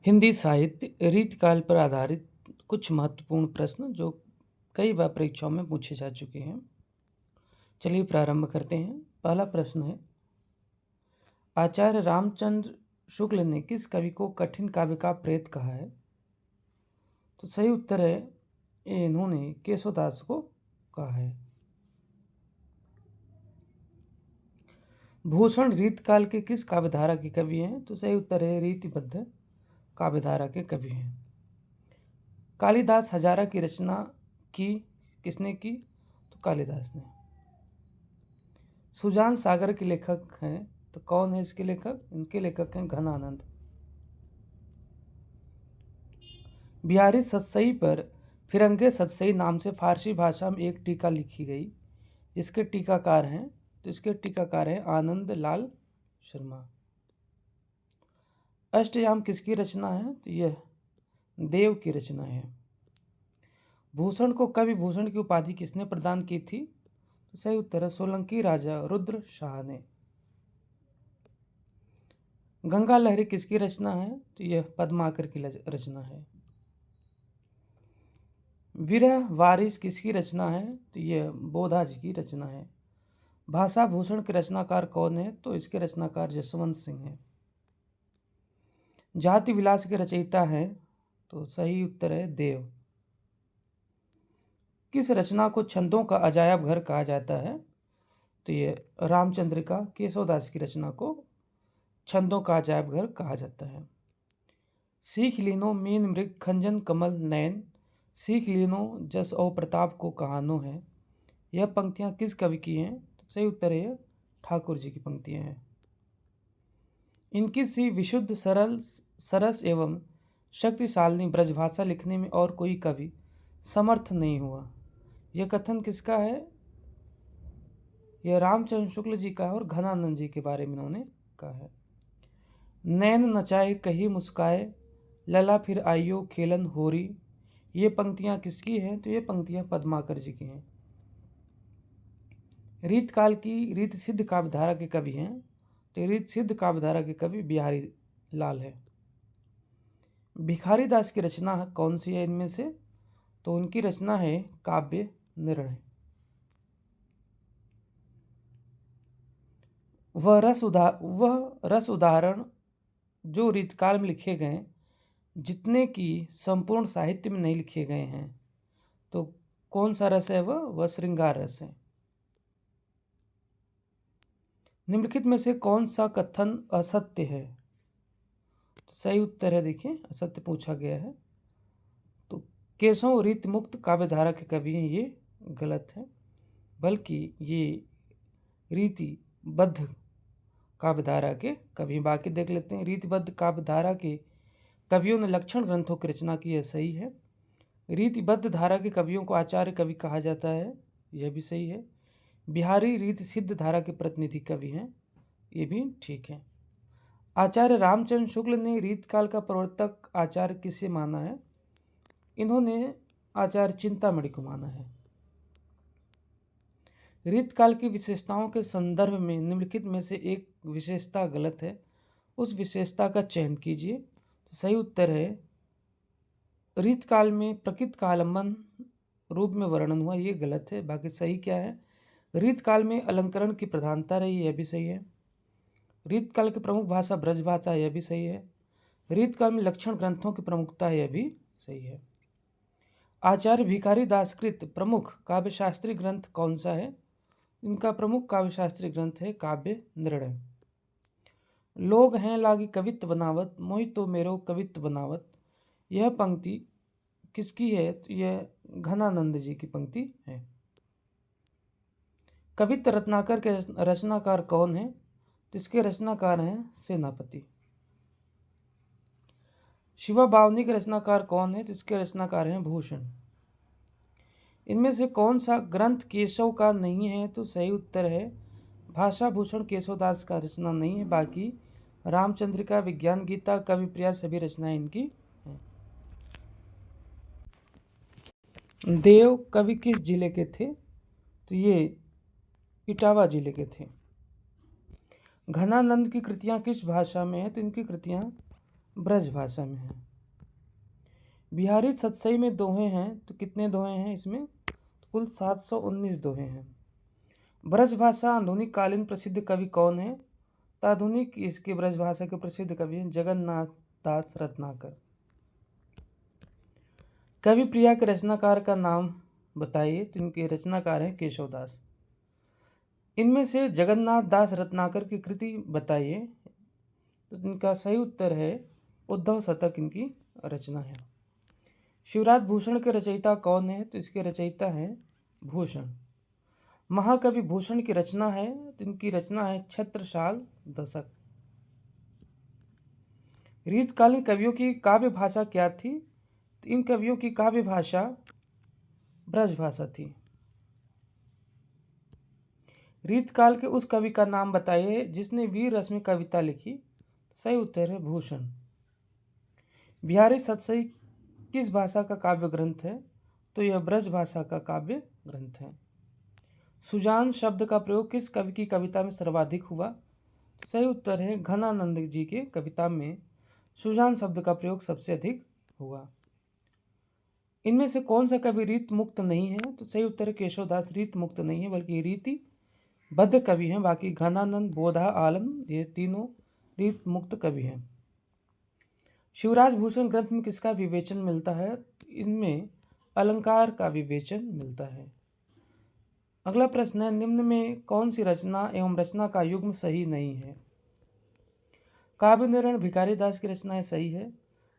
हिंदी साहित्य रीतिकाल पर आधारित कुछ महत्वपूर्ण प्रश्न जो कई बार परीक्षाओं में पूछे जा चुके हैं। चलिए प्रारंभ करते हैं। पहला प्रश्न है, आचार्य रामचंद्र शुक्ल ने किस कवि को कठिन काव्य का प्रेत कहा है? तो सही उत्तर है, इन्होंने केशवदास को कहा है। भूषण रीतकाल के किस काव्यधारा के कवि हैं? तो सही उत्तर है, रीतिबद्ध काव्यधारा के कवि हैं। कालिदास हजारा की रचना की किसने की? तो कालिदास ने। सुजान सागर के लेखक हैं, तो कौन है इसके लेखक? इनके लेखक हैं घनानंद। बिहारी सतसई पर फिरंगे सतसई नाम से फारसी भाषा में एक टीका लिखी गई। इसके टीकाकार हैं, तो इसके टीकाकार हैं आनंद लाल शर्मा। अष्टयाम किसकी रचना है? तो यह देव की रचना है। भूषण को कवि भूषण की उपाधि किसने प्रदान की थी? तो सही उत्तर है, सोलंकी राजा रुद्र शाह ने। गंगा लहरी किसकी रचना है? तो यह पद्माकर की रचना है। विरह वारिस किसकी रचना है? तो यह बोधा जी की रचना है। भाषा भूषण के रचनाकार कौन है? तो इसके रचनाकार जसवंत सिंह हैं। जाति विलास के रचयिता हैं? तो सही उत्तर है, देव। किस रचना को छंदों का अजायब घर कहा जाता है? तो ये रामचंद्रिका केशवदास की रचना को छंदों का अजायब घर कहा जाता है। सीख लीनो मीन मृग खंजन कमल नयन, सीख लीनो जस और प्रताप को कहानो है। यह पंक्तियां किस कवि की हैं? तो सही उत्तर है, ठाकुर जी की पंक्तियां हैं। इनकी सी विशुद्ध सरल सरस एवं शक्तिशालिनी ब्रजभाषा लिखने में और कोई कवि समर्थ नहीं हुआ। यह कथन किसका है? यह रामचंद्र शुक्ल जी का है और घनानंद जी के बारे में इन्होंने कहा है। नैन नचाए कही मुस्काए, लला फिर आइयो खेलन होरी। ये पंक्तियां किसकी हैं? तो ये पंक्तियां पद्माकर जी की हैं। रीतकाल की रीत सिद्ध काव्यधारा के कवि हैं, तो रीत सिद्ध काव्यधारा के कवि बिहारी लाल है। भिखारी दास की रचना कौन सी है इनमें से? तो उनकी रचना है काव्य निर्णय। वह रस उदाहरण जो रीतकाल में लिखे गए जितने कि संपूर्ण साहित्य में नहीं लिखे गए हैं, तो कौन सा रस है? वह श्रृंगार रस है। निम्नलिखित में से कौन सा कथन असत्य है? तो सही उत्तर है, देखिए असत्य पूछा गया है। तो केशव रीत मुक्त काव्यधारा के कवि हैं, ये गलत है, बल्कि ये रीतिबद्ध काव्यधारा के कवि। बाकी देख लेते हैं। रीतिबद्ध काव्यधारा के कवियों ने लक्षण ग्रंथों की रचना की, यह सही है। रीतिबद्ध धारा के कवियों को आचार्य कवि कहा जाता है, यह भी सही है। बिहारी रीति सिद्ध धारा के प्रतिनिधि कवि हैं, ये भी ठीक है। आचार्य रामचंद्र शुक्ल ने रीतकाल का प्रवर्तक आचार्य किसे माना है? इन्होंने आचार्य चिंतामणि को माना है। रीतकाल की विशेषताओं के संदर्भ में निम्नलिखित में से एक विशेषता गलत है, उस विशेषता का चयन कीजिए। तो सही उत्तर है, रीतकाल में प्रकृति का आलम्बन रूप में वर्णन हुआ, ये गलत है। बाकी सही क्या है? रीतकाल में अलंकरण की प्रधानता रही, यह भी सही है। रीतकाल की प्रमुख भाषा ब्रजभाषा, यह भी सही है। रीतकाल में लक्षण ग्रंथों की प्रमुखता, यह भी सही है। आचार्य भिखारी दासकृत प्रमुख काव्यशास्त्री ग्रंथ कौन सा है? इनका प्रमुख काव्यशास्त्री ग्रंथ है काव्य निर्णय। लोग हैं लागी कवित्व बनावत, मोहि तो मेरो कवित्व बनावत। यह पंक्ति किसकी है? तो यह घनानंद जी की पंक्ति है। कवित्व रत्नाकर के रचनाकार कौन है? तो इसके रचनाकार हैं सेनापति। शिवा बावनी के रचनाकार कौन है? तो इसके रचनाकार हैं भूषण। इनमें से कौन सा ग्रंथ केशव का नहीं है? तो सही उत्तर है, भाषा भूषण केशवदास का रचना नहीं है। बाकी रामचंद्रिका, विज्ञान गीता, कवि प्रिया सभी रचनाएं इनकी हैं। देव कवि किस जिले के थे? तो ये इटावा जिले के थे। घनानंद की कृतियां किस भाषा में है? तो इनकी कृतियां ब्रज भाषा में है। बिहारी सतसई में दोहे हैं, तो कितने दोहे हैं इसमें? तो कुल 719 दोहे हैं। ब्रज भाषा आधुनिक कालीन प्रसिद्ध कवि कौन है? तो आधुनिक इसके ब्रज भाषा के प्रसिद्ध कवि हैं जगन्नाथ दास रत्नाकर। कवि प्रिया के रचनाकार का नाम बताइए। तो इनके रचनाकार हैं केशवदास। इनमें से जगन्नाथ दास रत्नाकर की कृति बताइए। तो इनका सही उत्तर है उद्धव शतक इनकी रचना है। शिवराज भूषण के रचयिता कौन है? तो इसके रचयिता हैं भूषण। महाकवि भूषण की रचना है, तो इनकी रचना है छत्रसाल दशक। रीतकालीन कवियों की काव्य भाषा क्या थी? तो इन कवियों की काव्य भाषा ब्रज भाषा थी। रीतकाल के उस कवि का नाम बताइए जिसने वीर रस में कविता लिखी। सही उत्तर है भूषण। बिहारी सतसई किस भाषा का काव्य ग्रंथ है? तो यह ब्रज भाषा का काव्य ग्रंथ है। सुजान शब्द का प्रयोग किस कवि की कविता में सर्वाधिक हुआ? सही उत्तर है घनानंद जी के कविता में सुजान शब्द का प्रयोग सबसे अधिक हुआ। इनमें से कौन सा कवि रीत मुक्त नहीं है? तो सही उत्तर है केशवदास रीत मुक्त नहीं है, बल्कि रीति बद्ध कवि हैं। बाकी घनानंद, बोधा, आलम ये तीनों रीत मुक्त कवि हैं। शिवराज भूषण ग्रंथ में किसका विवेचन मिलता है? इनमें अलंकार का विवेचन मिलता है। अगला प्रश्न है, निम्न में कौन सी रचना एवं रचना का युग्म सही नहीं है? काव्य निर्णय भिखारी दास की रचना है, सही है।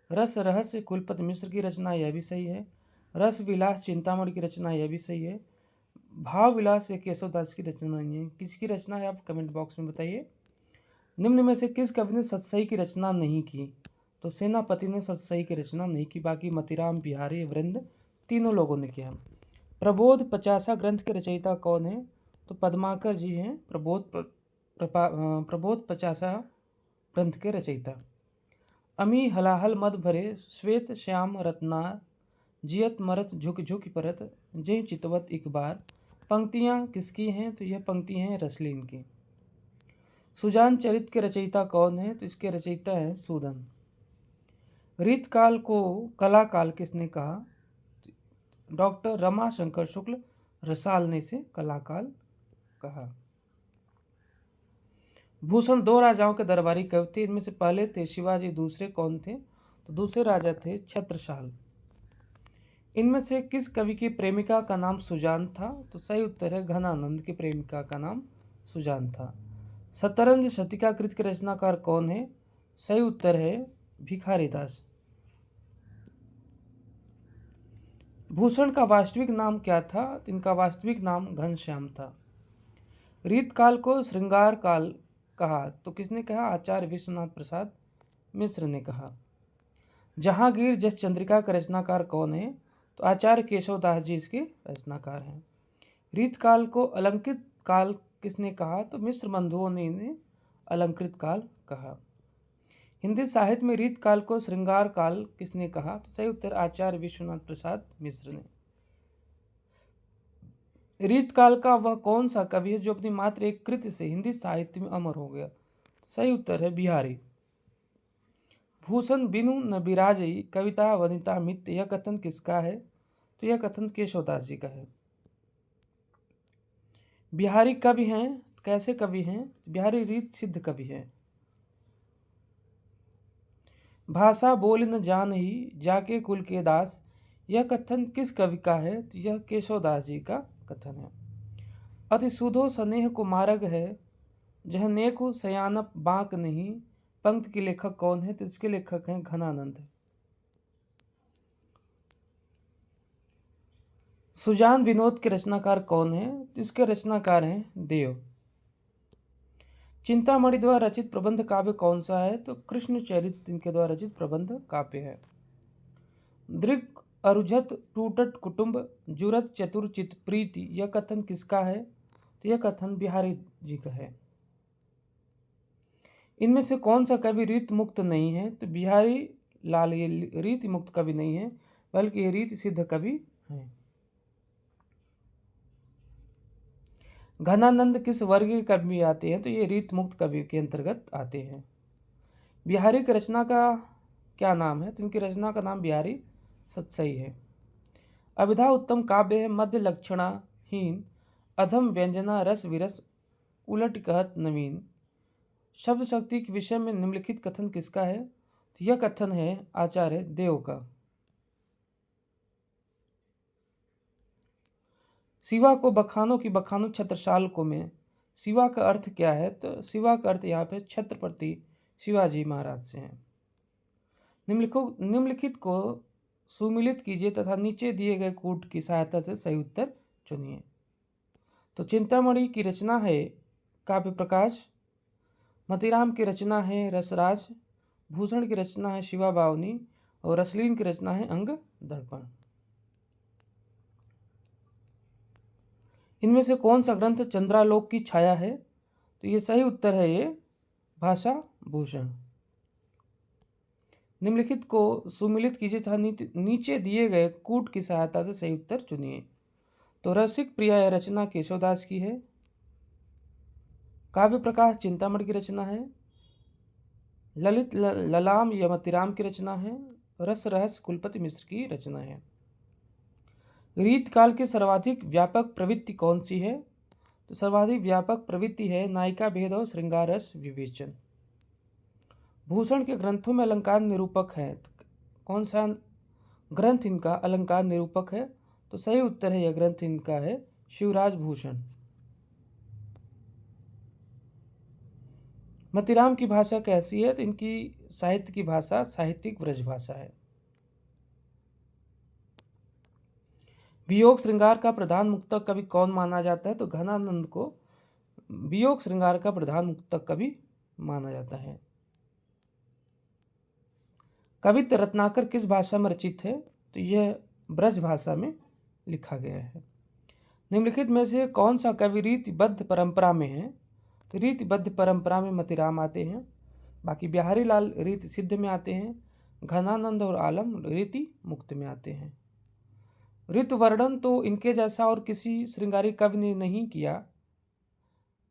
रस रहस्य कुलपति मिश्र की रचना, यह भी सही है। रस विलास चिंतामणि की रचना, यह भी सही है। भाव विलास ये केशवदास की रचना नहीं है। किसकी रचना है आप कमेंट बॉक्स में बताइए। निम्न में से किस कवि ने सतसई की रचना नहीं की? तो सेनापति ने सतसई की रचना नहीं की। बाकी मतिराम, बिहारी, वृंद तीनों लोगों ने किया। प्रबोध पचासा ग्रंथ के रचयिता कौन है? तो पद्माकर जी हैं प्रबोध पचासा ग्रंथ के रचयिता। अमी हलाहल मद भरे श्वेत श्याम रत्नार जियत मरत झुक झुक परत जय चितवत एक बार। पंक्तियाँ किसकी हैं? तो यह पंक्ति हैं रसलीन की। सुजान चरित के रचयिता कौन है? तो इसके रचयिता हैं सूदन। रीतकाल को कला काल किसने कहा? डॉक्टर रमाशंकर शुक्ल रसाल ने इसे कलाकाल कहा। भूषण दो राजाओं के दरबारी कवि थे। इनमें से पहले थे शिवाजी, दूसरे कौन थे? तो दूसरे राजा थे छत्रसाल। इनमें से किस कवि की प्रेमिका का नाम सुजान था? तो सही उत्तर है घनानंद की प्रेमिका का नाम सुजान था। शतरंज शतिका कृत के रचनाकार कौन है? सही उत्तर है भिखारी दास। भूषण का वास्तविक नाम क्या था? इनका वास्तविक नाम घनश्याम था। रीतकाल को श्रृंगार काल कहा तो किसने कहा? आचार्य विश्वनाथ प्रसाद मिश्र ने कहा। जहांगीर जस चंद्रिका का रचनाकार कौन है? तो आचार्य केशवदास जी इसके रचनाकार हैं। रीतकाल को अलंकृत काल किसने कहा? तो मिश्र बंधुओं ने इन्हें अलंकृत काल कहा। हिंदी साहित्य में रीतकाल को श्रृंगार काल किसने कहा? तो सही उत्तर आचार्य विश्वनाथ प्रसाद मिश्र ने। रीतकाल का वह कौन सा कवि है जो अपनी मात्र एक कृति से हिंदी साहित्य में अमर हो गया? सही उत्तर है बिहारी। भूषण बिनु न बिराजई कविता वनिता मित्य, यह कथन किसका है? तो यह कथन केशवदास जी का है। बिहारी कवि हैं, कैसे कवि हैं? बिहारी रीत सिद्ध कवि हैं। भाषा बोल न जान ही जाके कुल के दास, यह कथन किस कवि का है? तो यह केशवदास जी का कथन है। अति सुधो स्नेह को मार्ग है जह नेको सयानप बांक नहीं, पंक्ति के लेखक कौन है? तो इसके लेखक हैं घनानंद। सुजान विनोद के रचनाकार कौन है? तो इसके रचनाकार हैं देव। चिंतामणि द्वारा रचित प्रबंध काव्य कौन सा है? तो कृष्ण चरित इनके द्वारा रचित प्रबंध काव्य है। दृक् अरुझत टूटट कुटुंब जुरत चतुर चित प्रीति, यह कथन किसका है? तो यह कथन बिहारी जी का है। इनमें से कौन सा कवि रीत मुक्त नहीं है? तो बिहारी लाल ये रीत मुक्त कवि नहीं है, बल्कि ये रीत सिद्ध कवि हैं। घनानंद किस वर्ग के कवि में आते हैं? तो ये रीत मुक्त कवि के अंतर्गत आते हैं। बिहारी की रचना का क्या नाम है? तो इनकी रचना का नाम बिहारी सतसई है। अभिधा उत्तम काव्य है, मध्य लक्षणाहीन, अधम व्यंजना रस विरस उलट कहत नवीन। शब्द शक्ति के विषय में निम्नलिखित कथन किसका है? तो यह कथन है आचार्य देव का। शिवा को बखानो की बखानो छत्रसाल को में। शिवा का अर्थ क्या है? तो शिवा का अर्थ यहाँ पे छत्रपति शिवाजी महाराज से है। निम्नलिखित को सुमिलित कीजिए तथा नीचे दिए गए कूट की सहायता से सही उत्तर चुनिए। तो चिंतामणि की रचना है काव्य प्रकाश, मतीराम की रचना है रसराज, भूषण की रचना है शिवा बावनी और रसलीन की रचना है अंग दर्पण। इनमें से कौन सा ग्रंथ चंद्रालोक की छाया है? तो ये सही उत्तर है ये भाषा भूषण। निम्नलिखित को सुमिलित कीजिए तथा नीचे दिए गए कूट की सहायता से सही उत्तर चुनिए। तो रसिक प्रिया यह रचना केशवदास की है, काव्य प्रकाश चिंतामणि की रचना है, ललित ललाम यह मतीराम की रचना है, रस रहस्य कुलपति मिश्र की रचना है। रीत काल की सर्वाधिक व्यापक प्रवृत्ति कौन सी है? तो सर्वाधिक व्यापक प्रवृत्ति है नायिका भेद और श्रृंगार रस विवेचन। भूषण के ग्रंथों में अलंकार निरूपक है, तो कौन सा ग्रंथ इनका अलंकार निरूपक है? तो सही उत्तर है यह ग्रंथ इनका है शिवराज भूषण। मतीराम की भाषा कैसी है? तो इनकी साहित्य की भाषा साहित्यिक ब्रज भाषा है। वियोग श्रृंगार का प्रधान मुक्तक कवि कौन माना जाता है? तो घनानंद को वियोग श्रृंगार का प्रधान मुक्तक कवि माना जाता है। कवित्व रत्नाकर किस भाषा में रचित है? तो यह ब्रज भाषा में लिखा गया है। निम्नलिखित में से कौन सा कवि रीतिबद्ध परंपरा में है? तो रीतिबद्ध परंपरा में मतीराम आते हैं, बाकी बिहारी लाल रीति सिद्ध में आते हैं, घनानंद और आलम रीति मुक्त में आते हैं। ऋतु वर्णन तो इनके जैसा और किसी श्रृंगारी कवि ने नहीं किया।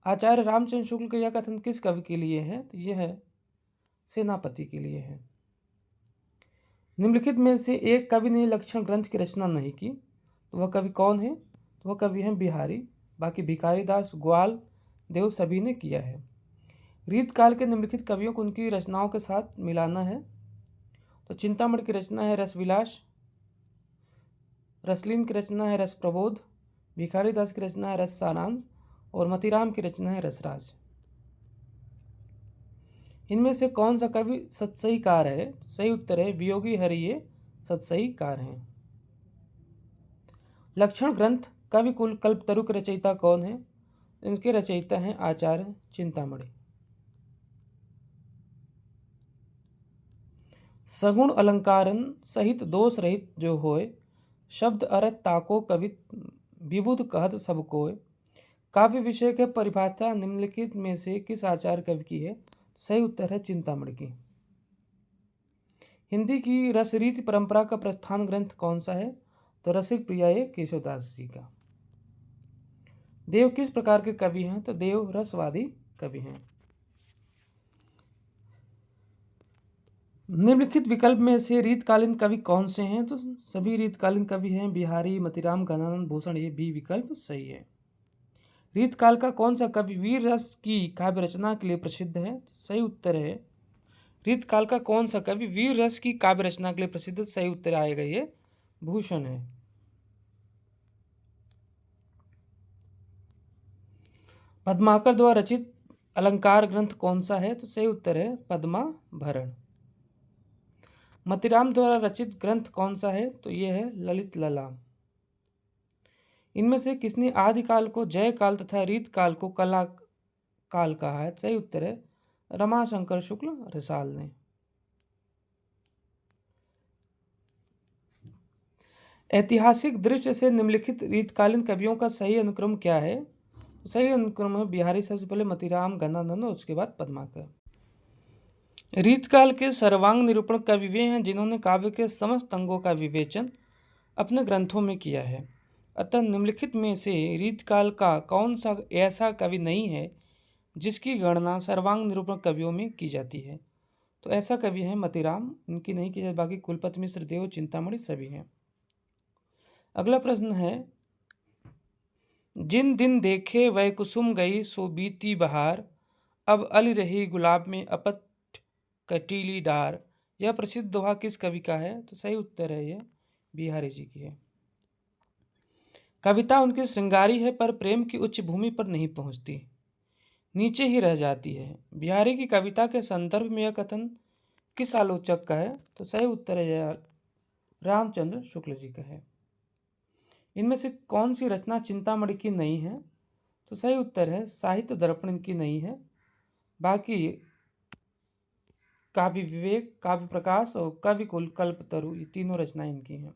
आचार्य रामचंद्र शुक्ल का यह कथन किस कवि के लिए है? तो यह है सेनापति के लिए है। निम्नलिखित में से एक कवि ने लक्षण ग्रंथ की रचना नहीं की, तो वह कवि कौन है? तो वह कवि हैं बिहारी, बाकी भिखारी दास ग्वाल देव सभी ने किया है। रीत काल के निम्नलिखित कवियों को उनकी रचनाओं के साथ मिलाना है। तो चिंतामणि की रचना है रसविलास, रसलीन की रचना है रस प्रबोध, भिखारी दास की रचना है रस सारांश और मतीराम की रचना है रसराज। इनमें से कौन सा कवि सतसईकार है? सही उत्तर है वियोगी हरिये सतसईकार हैं। लक्षण ग्रंथ कवि कुल कल्पतरु के रचयिता कौन है? इनके रचयिता हैं आचार्य चिंतामणि। सगुण अलंकारन सहित दोष रहित जो होय, शब्द अर्थ ताको कवि विबुध कहत सब कोय। काव्य विषय के परिभाषा निम्नलिखित में से किस आचार्य कवि की है? सही उत्तर है चिंतामणि की। हिंदी की रसरीति परंपरा का प्रस्थान ग्रंथ कौन सा है? तो रसिक प्रिया केशवदास जी का। देव किस प्रकार के कवि हैं? तो देव रसवादी कवि हैं। निम्नलिखित विकल्प में से रीतकालीन कवि कौन से हैं? तो सभी रीतकालीन कवि हैं बिहारी, मतीराम, घनानंद, भूषण। ये बी विकल्प सही है। रीतकाल का कौन सा कवि वीर रस की काव्य रचना के लिए प्रसिद्ध है? सही उत्तर है रीतकाल का कौन सा कवि वीर रस की काव्य रचना के लिए प्रसिद्ध? सही उत्तर आएगा ये भूषण है। पद्माकर द्वारा रचित अलंकार ग्रंथ कौन सा है? तो सही उत्तर है पद्माभरण। मतीराम द्वारा रचित ग्रंथ कौन सा है? तो यह है ललित ललाम। इनमें से किसने आदिकाल को जय काल तथा रीत काल को कला काल कहा है? सही उत्तर है रमाशंकर शुक्ल रसाल ने। ऐतिहासिक दृष्टि से निम्नलिखित रीतकालीन कवियों का सही अनुक्रम क्या है? तो सही अनुक्रम है बिहारी सबसे पहले, मतीराम, घनानंद और उसके बाद पद्माकर। रीतकाल के सर्वांग निरूपण कवि वे हैं जिन्होंने काव्य के समस्त अंगों का विवेचन अपने ग्रंथों में किया है। अतः निम्नलिखित में से रीतकाल का कौन सा ऐसा कवि नहीं है जिसकी गणना सर्वांग निरूपण कवियों में की जाती है? तो ऐसा कवि है मतीराम, इनकी नहीं की जाए, बाकी कुलपति मिश्र, देव, चिंतामणि सभी हैं। अगला प्रश्न है, जिन दिन देखे वह कुसुम गई सो बीती बहार, अब अली रही गुलाब में अपत कटीली डार। यह प्रसिद्ध दोहा किस कवि का है? तो सही उत्तर है यह बिहारी जी की है। कविता उनकी श्रृंगारी है पर प्रेम की उच्च भूमि पर नहीं पहुंचती, नीचे ही रह जाती है। बिहारी की कविता के संदर्भ में यह कथन किस आलोचक का है? तो सही उत्तर है यह रामचंद्र शुक्ल जी का है। इनमें से कौन सी रचना चिंतामणि की नहीं है? तो सही उत्तर है साहित्य दर्पण इनकी नहीं है, बाकी काव्य विवेक, काव्य प्रकाश और कवि कुल कल्पतरु ये तीनों रचनाएं इनकी हैं।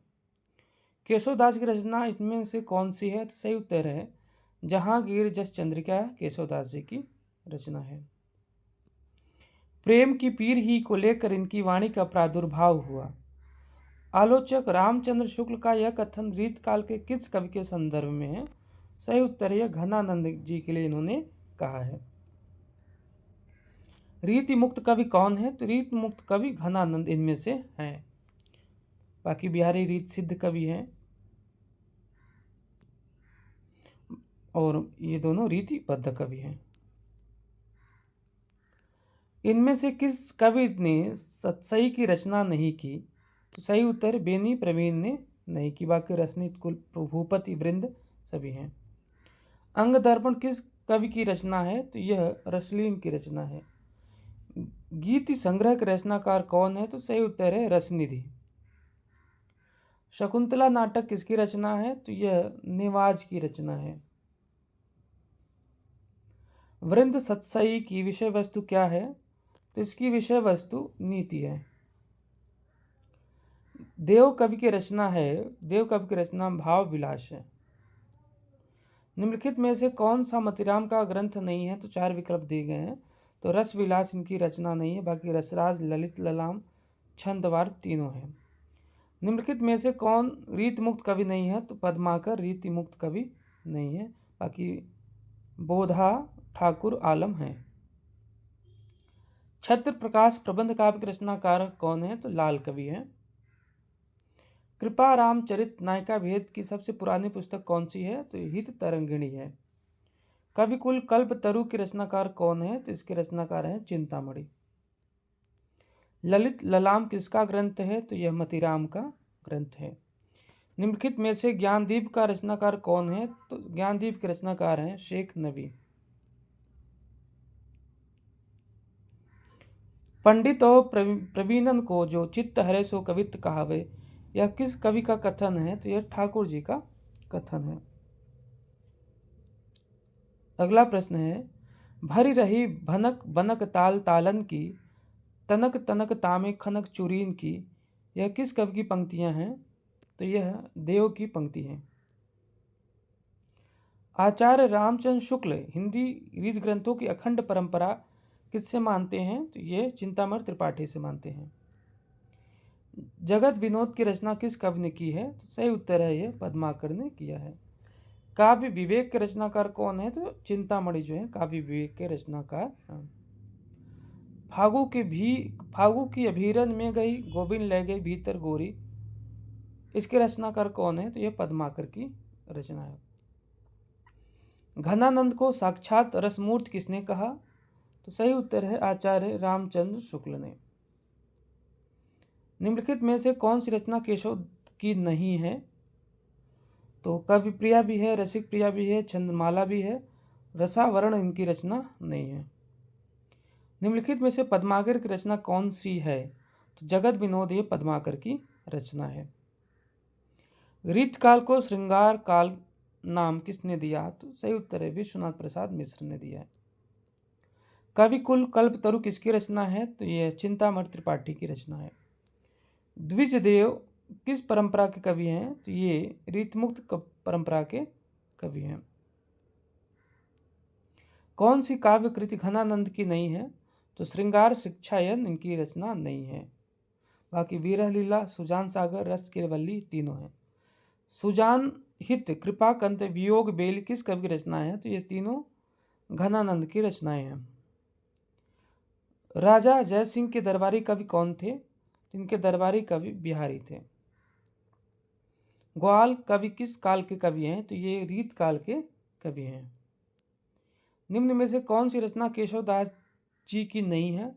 केशवदास की रचना इनमें से कौन सी है? तो सही उत्तर है जहांगीर जस चंद्रिका केशवदास जी की रचना है। प्रेम की पीर ही को लेकर इनकी वाणी का प्रादुर्भाव हुआ। आलोचक रामचंद्र शुक्ल का यह कथन रीत काल के किस कवि के संदर्भ में है? सही उत्तर है घनानंद जी के लिए इन्होंने कहा है। रीति मुक्त कवि कौन है? तो रीत मुक्त कवि घनानंद इनमें से हैं, बाकी बिहारी रीत सिद्ध कवि हैं और ये दोनों रीतिबद्ध कवि हैं। इनमें से किस कवि ने सतसई की रचना नहीं की? तो सही उत्तर बेनी प्रवीण ने नहीं की, बाकी रसनीत कुल भूपति वृंद सभी हैं। अंग दर्पण किस कवि की रचना है? तो यह रसलीन की रचना है। गीति संग्रह के रचनाकार कौन है? तो सही उत्तर है रसनिधि। शकुंतला नाटक किसकी रचना है? तो यह नेवाज की रचना है। वृंद सतसई की विषय वस्तु क्या है? तो इसकी विषय वस्तु नीति है। देव कवि की रचना है, देव कवि की रचना भाव विलास है। निम्नलिखित में से कौन सा मतीराम का ग्रंथ नहीं है? तो चार विकल्प दिए गए हैं। तो रस विलास इनकी रचना नहीं है, बाकी रसराज, ललित, ललाम, छंदवार तीनों हैं। निम्नलिखित में से कौन रीत मुक्त कवि नहीं है? तो पद्माकर रीति मुक्त कवि नहीं है, बाकी बोधा, ठाकुर, आलम हैं। छत्र प्रकाश प्रबंध काव्य के रचनाकार कौन है? तो लाल कवि है। कृपा रामचरित नायिका भेद की सबसे पुरानी पुस्तक कौन सी है? तो हित तरंगिणी है। कविकुल कल्पतरु के रचनाकार कौन है? तो इसके रचनाकार हैं चिंतामणि। ललित ललाम किसका ग्रंथ है? तो यह मतीराम का ग्रंथ है। निम्नलिखित में से ज्ञानदीप का रचनाकार कौन है? तो ज्ञानदीप के रचनाकार हैं शेख नबी। पंडित और प्रवीणन को जो चित्त हरे सो कवित्त कहावे, यह किस कवि का कथन है? तो यह ठाकुर जी का कथन है। अगला प्रश्न है, भरी रही भनक बनक ताल तालन की, तनक तनक तामे खनक चुरीन की, यह किस कवि की पंक्तियां हैं? तो यह देव की पंक्ति है। आचार्य रामचंद्र शुक्ल हिंदी रीत ग्रंथों की अखंड परंपरा किससे मानते हैं? तो ये चिंतामणि त्रिपाठी से मानते हैं। जगत विनोद की रचना किस कवि ने की है? तो सही उत्तर है ये पद्माकर ने किया है। काव्य विवेक के रचनाकार कौन है? तो चिंतामणि जो है काव्य विवेक के रचनाकार। फागु की अभीरन में गई गोविंद ले गई भीतर गोरी, इसके रचनाकार कौन है? तो यह पद्माकर की रचना है। घनानंद को साक्षात रसमूर्त किसने कहा? तो सही उत्तर है आचार्य रामचंद्र शुक्ल ने। निम्नलिखित में से कौन सी रचना केशव की नहीं है? तो कवि प्रिया भी है, रसिक प्रिया भी है, छंदमाला भी है, रसावरण इनकी रचना नहीं है। निम्नलिखित में से पद्माकर की रचना कौन सी है? तो जगत विनोद ये पद्माकर की रचना है। रीतकाल को श्रृंगार काल नाम किसने दिया? तो सही उत्तर है विश्वनाथ प्रसाद मिश्र ने दिया है। कविकुल कल्पतरु किसकी रचना है? तो यह चिंतामणि त्रिपाठी की रचना है। द्विजदेव किस परंपरा के कवि हैं? तो ये रीतमुक्त परंपरा के कवि हैं। कौन सी काव्य कृति घनानंद की नहीं है? तो श्रृंगार शिक्षायन इनकी रचना नहीं है, बाकी विरह लीला, सुजान सागर, रस केवल्ली तीनों हैं। सुजान हित, कृपा कंत, वियोग बेल किस कवि की रचना है? तो ये तीनों घनानंद की रचनाएं हैं। राजा जय सिंह के दरबारी कवि कौन थे? इनके दरबारी कवि बिहारी थे। ग्वाल कवि किस काल के कवि हैं? तो ये रीत काल के कवि हैं। निम्न में से कौन सी रचना केशवदास जी की नहीं है?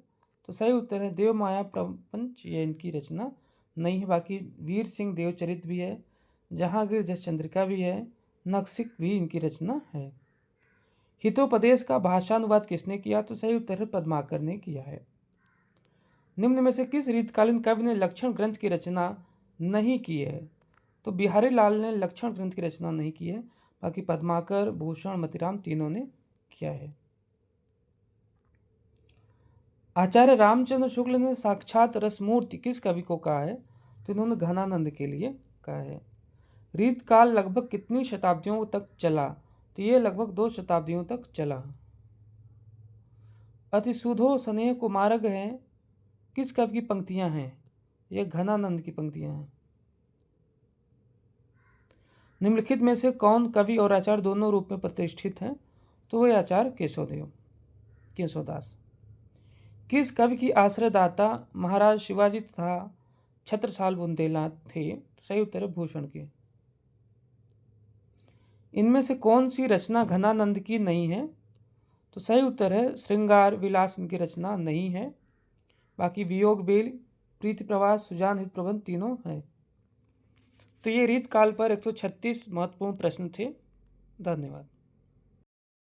तो सही उत्तर है देव माया प्रपंच, ये इनकी रचना नहीं है। बाकी वीर सिंह देवचरित भी है, जहांगीर जस चंद्रिका भी है, नक्सिक भी इनकी रचना है। हितोपदेश का भाषानुवाद किसने किया? तो सही उत्तर है पद्माकर ने किया है। निम्न में से किस रीतकालीन कवि ने लक्षण ग्रंथ की रचना नहीं की है? तो बिहारी लाल ने लक्षण ग्रंथ की रचना नहीं की है, बाकी पद्माकर, भूषण, मतीराम तीनों ने किया है। आचार्य रामचंद्र शुक्ल ने साक्षात रसमूर्ति किस कवि को कहा है? तो इन्होंने घनानंद के लिए कहा है। रीतकाल लगभग कितनी शताब्दियों तक चला? तो ये लगभग 2 शताब्दियों तक चला। अति सुधो स्नेह कुमारग हैं किस कवि की पंक्तियां हैं? ये घनानंद की पंक्तियां हैं। निम्नलिखित में से कौन कवि और आचार्य दोनों रूप में प्रतिष्ठित हैं? तो वह आचार्य केशवदास। किस कवि की आश्रयदाता महाराज शिवाजी तथा छत्रसाल बुंदेला थे? सही उत्तर है भूषण के। इनमें से कौन सी रचना घनानंद की नहीं है? तो सही उत्तर है श्रृंगार विलास इनकी रचना नहीं है। बाकी वियोग बेल, प्रीति प्रवास, सुजान हित प्रबंध तीनों है। तो ये रीत काल पर 136 महत्वपूर्ण प्रश्न थे। धन्यवाद।